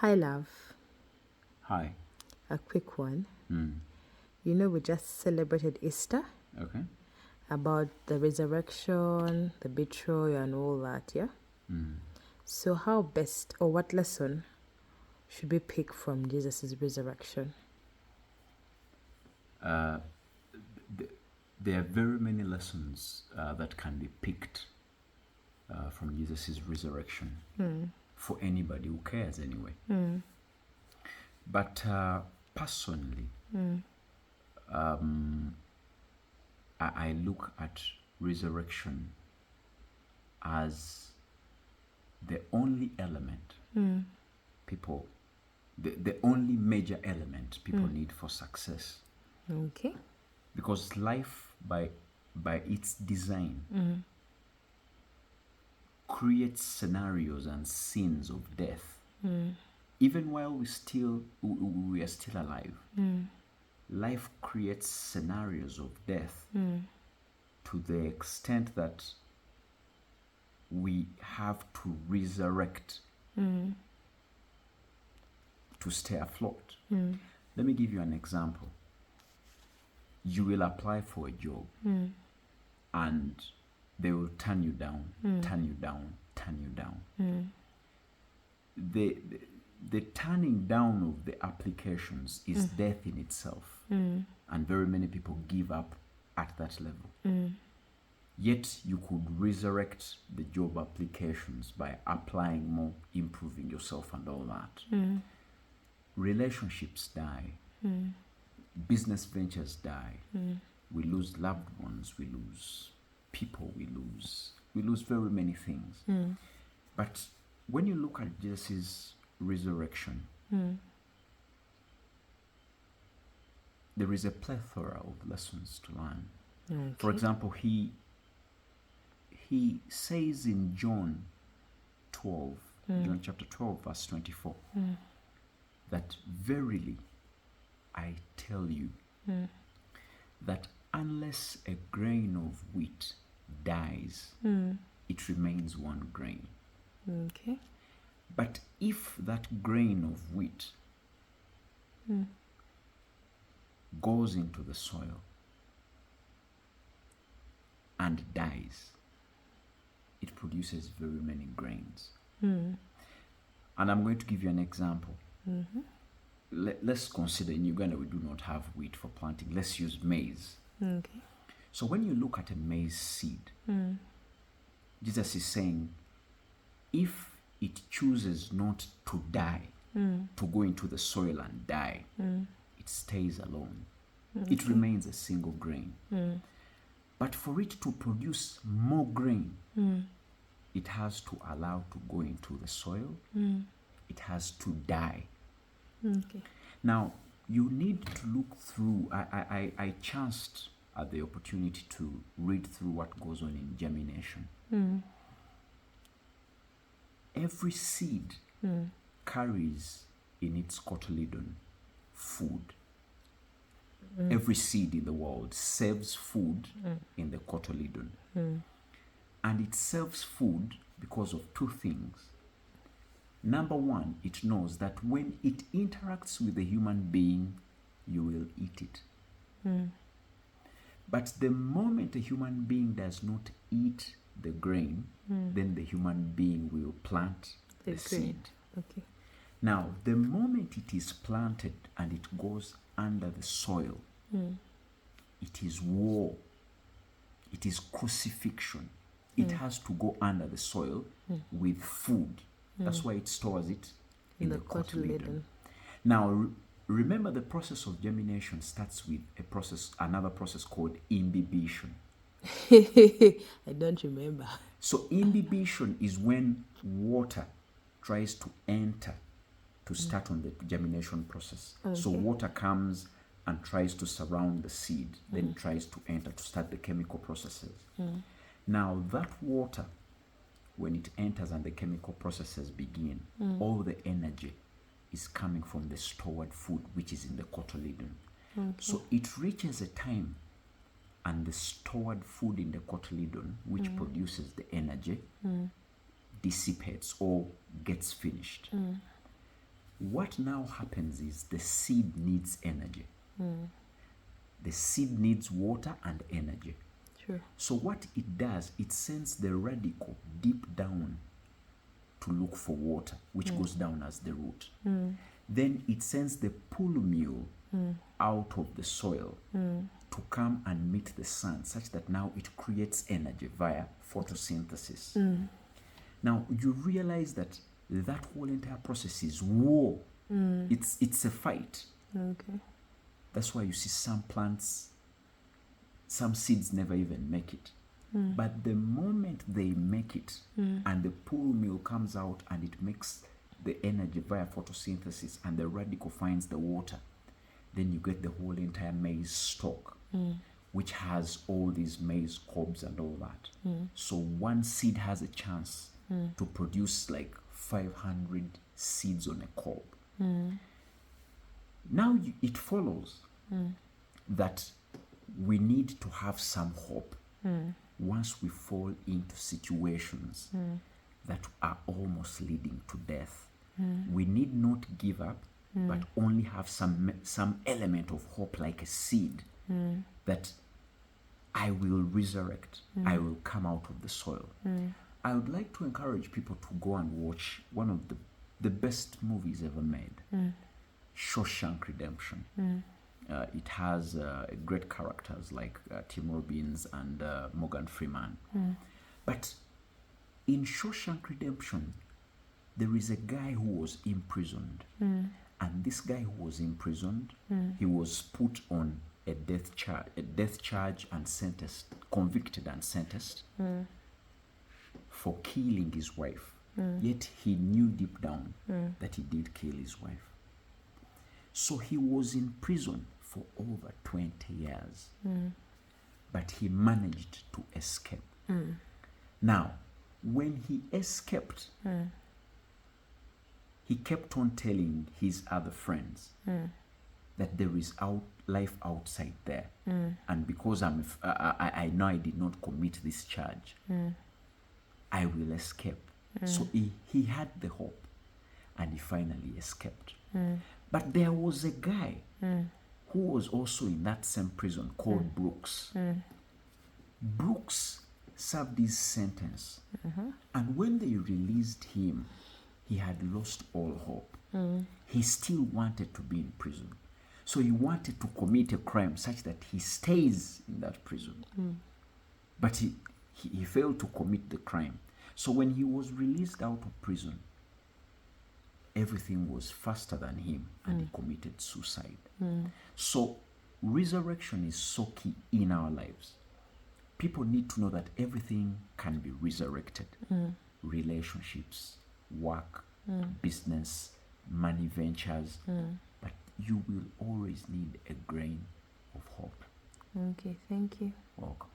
Hi, love. Hi. A quick one. Mm. You know, we just celebrated Easter, Okay. about the resurrection, the betrayal, and all that, yeah? Mm. So, how best or what lesson should we pick from Jesus' resurrection? There are very many lessons that can be picked from Jesus' resurrection for anybody who cares, anyway. But personally, I look at resurrection as the only element people, the only major element people need for success. Okay. Because life, by its design, creates scenarios and scenes of death. Even while we are still alive, life creates scenarios of death to the extent that we have to resurrect to stay afloat. Let me give you an example. You will apply for a job and they will turn you down, turn you down, turn you down. The turning down of the applications is death in itself. And very many people give up at that level. Yet you could resurrect the job applications by applying more, improving yourself, and all that. Relationships die. Business ventures die. We lose loved ones. We lose people. We lose very many things. But when you look at Jesus' resurrection, there is a plethora of lessons to learn. Okay. For example, he says in John 12, John chapter 12, verse 24, that verily I tell you that unless a grain of wheat dies, it remains one grain. Okay. But if that grain of wheat goes into the soil and dies, it produces very many grains. And I'm going to give you an example. Let's consider in Uganda we do not have wheat for planting. Let's use maize. Okay. So when you look at a maize seed, Jesus is saying, if it chooses not to die, to go into the soil and die, it stays alone. It remains a single grain. But for it to produce more grain, it has to allow to go into the soil. It has to die. Okay. Now, you need to look through. I chanced at the opportunity to read through what goes on in germination. Every seed carries in its cotyledon food. Every seed in the world serves food in the cotyledon. And it serves food because of two things. Number one, it knows that when it interacts with a human being, you will eat it. But the moment a human being does not eat the grain, then the human being will plant the grain. seed. Okay. Now, the moment it is planted and it goes under the soil, it is war. It is crucifixion. It has to go under the soil with food. That's why it stores it in the cotyledon. Now, remember the process of germination starts with another process called imbibition. I don't remember. So imbibition is when water tries to enter to start on the germination process. So water comes and tries to surround the seed, then tries to enter to start the chemical processes. Now that water, when it enters and the chemical processes begin, all the energy is coming from the stored food which is in the cotyledon. So it reaches a time and the stored food in the cotyledon, which produces the energy, dissipates or gets finished. What now happens is the seed needs energy. The seed needs water and energy. Sure. So what it does, it sends the radicle deep down to look for water, which goes down as the root. Then it sends the pulmule out of the soil to come and meet the sun, such that now it creates energy via photosynthesis. Now you realize that that whole entire process is war. It's a fight. Okay. That's why you see some plants, some seeds never even make it. But the moment they make it and the pulmule comes out and it makes the energy via photosynthesis and the radicle finds the water, then you get the whole entire maize stalk, which has all these maize cobs and all that. So one seed has a chance to produce like 500 seeds on a cob. Now it follows that we need to have some hope once we fall into situations that are almost leading to death. We need not give up, but only have some element of hope, like a seed, that I will resurrect, I will come out of the soil. I would like to encourage people to go and watch one of the best movies ever made, Shawshank Redemption. It has great characters like Tim Robbins and Morgan Freeman. But in Shawshank Redemption, there is a guy who was imprisoned. And this guy who was imprisoned, he was put on a death charge and sentenced, convicted and sentenced for killing his wife. Yet he knew deep down that he did kill his wife. So he was in prison for over 20 years. But he managed to escape. Now, when he escaped, he kept on telling his other friends that there is life outside there. And because I know I did not commit this charge, I will escape. So he had the hope, and he finally escaped. But there was a guy who was also in that same prison called Brooks. Brooks served his sentence. And when they released him, he had lost all hope. He still wanted to be in prison. So he wanted to commit a crime such that he stays in that prison. But he failed to commit the crime. So when he was released out of prison, everything was faster than him, and he committed suicide. So resurrection is so key in our lives. People need to know that everything can be resurrected. Relationships, work, business, money ventures. But you will always need a grain of hope. Okay, thank you. Welcome.